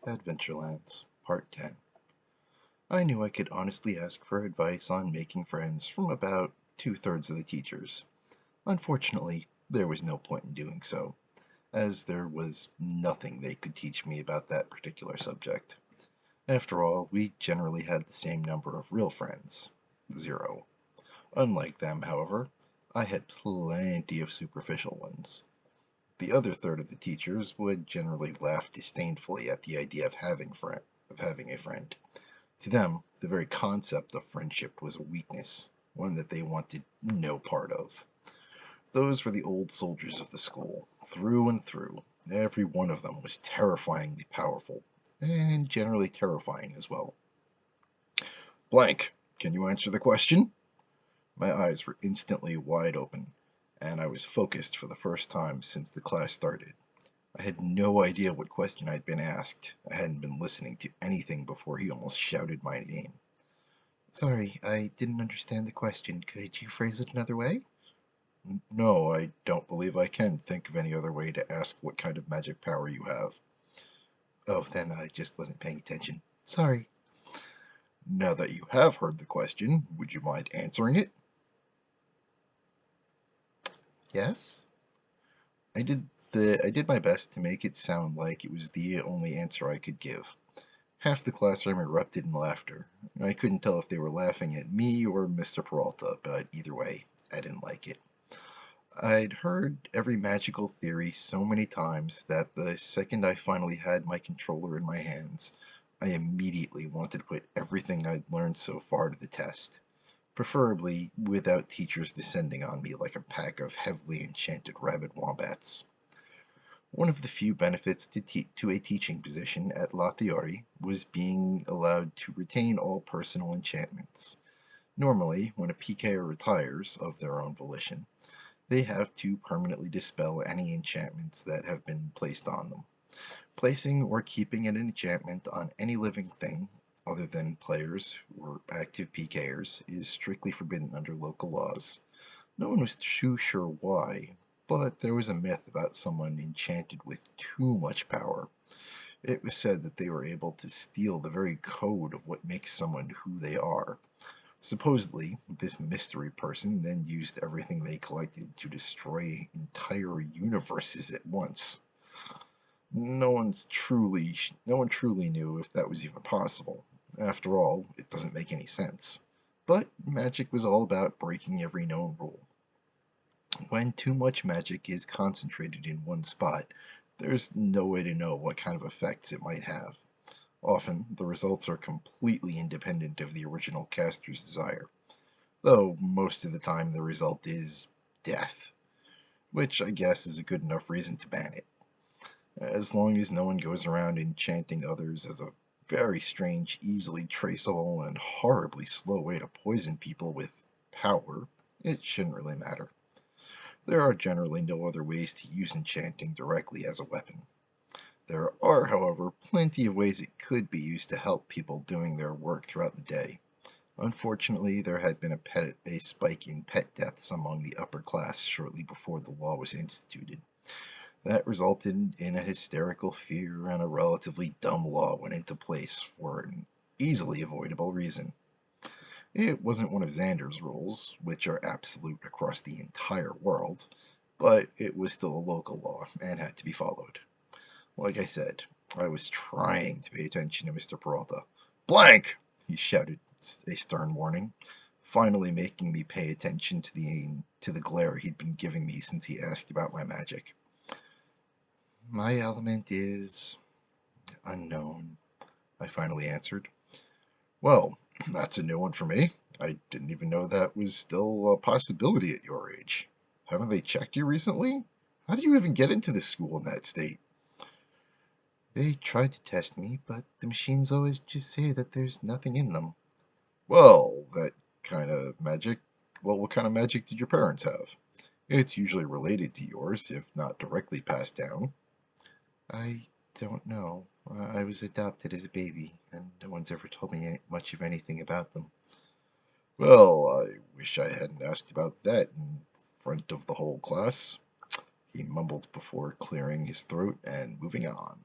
Adventurelands, Part 10. I knew I could honestly ask for advice on making friends from about two-thirds of the teachers. Unfortunately, there was no point in doing so, as there was nothing they could teach me about that particular subject. After all, we generally had the same number of real friends, 0. Unlike them, however, I had plenty of superficial ones. The other third of the teachers would generally laugh disdainfully at the idea of having a friend. To them, the very concept of friendship was a weakness, one that they wanted no part of. Those were the old soldiers of the school, through and through. Every one of them was terrifyingly powerful, and generally terrifying as well. Blank, can you answer the question? My eyes were instantly wide open, and I was focused for the first time since the class started. I had no idea what question I'd been asked. I hadn't been listening to anything before he almost shouted my name. Sorry, I didn't understand the question. Could you phrase it another way? No, I don't believe I can think of any other way to ask what kind of magic power you have. Oh, then I just wasn't paying attention. Sorry. Now that you have heard the question, would you mind answering it? Yes? I did my best to make it sound like it was the only answer I could give. Half the classroom erupted in laughter. I couldn't tell if they were laughing at me or Mr. Peralta, but either way, I didn't like it. I'd heard every magical theory so many times that the second I finally had my controller in my hands, I immediately wanted to put everything I'd learned so far to the test, preferably without teachers descending on me like a pack of heavily enchanted rabid wombats. One of the few benefits to a teaching position at La Fiore was being allowed to retain all personal enchantments. Normally, when a PKer retires of their own volition, they have to permanently dispel any enchantments that have been placed on them. Placing or keeping an enchantment on any living thing, other than players or active PKers, is strictly forbidden under local laws. No one was too sure why, but there was a myth about someone enchanted with too much power. It was said that they were able to steal the very code of what makes someone who they are. Supposedly, this mystery person then used everything they collected to destroy entire universes at once. No one truly knew if that was even possible. After all, it doesn't make any sense. But magic was all about breaking every known rule. When too much magic is concentrated in one spot, there's no way to know what kind of effects it might have. Often, the results are completely independent of the original caster's desire, though most of the time the result is death, which I guess is a good enough reason to ban it. As long as no one goes around enchanting others as a very strange, easily traceable, and horribly slow way to poison people with power, it shouldn't really matter. There are generally no other ways to use enchanting directly as a weapon. There are, however, plenty of ways it could be used to help people doing their work throughout the day. Unfortunately, there had been a spike in pet deaths among the upper class shortly before the law was instituted. That resulted in a hysterical fear, and a relatively dumb law went into place for an easily avoidable reason. It wasn't one of Xander's rules, which are absolute across the entire world, but it was still a local law and had to be followed. Like I said, I was trying to pay attention to Mr. Peralta. Blank! He shouted a stern warning, finally making me pay attention to the glare he'd been giving me since he asked about my magic. My element is unknown, I finally answered. Well, that's a new one for me. I didn't even know that was still a possibility at your age. Haven't they checked you recently? How do you even get into this school in that state? They tried to test me, but the machines always just say that there's nothing in them. Well, that kind of magic. Well, what kind of magic did your parents have? It's usually related to yours, if not directly passed down. I don't know. I was adopted as a baby, and no one's ever told me much of anything about them. Well, I wish I hadn't asked about that in front of the whole class, he mumbled before clearing his throat and moving on.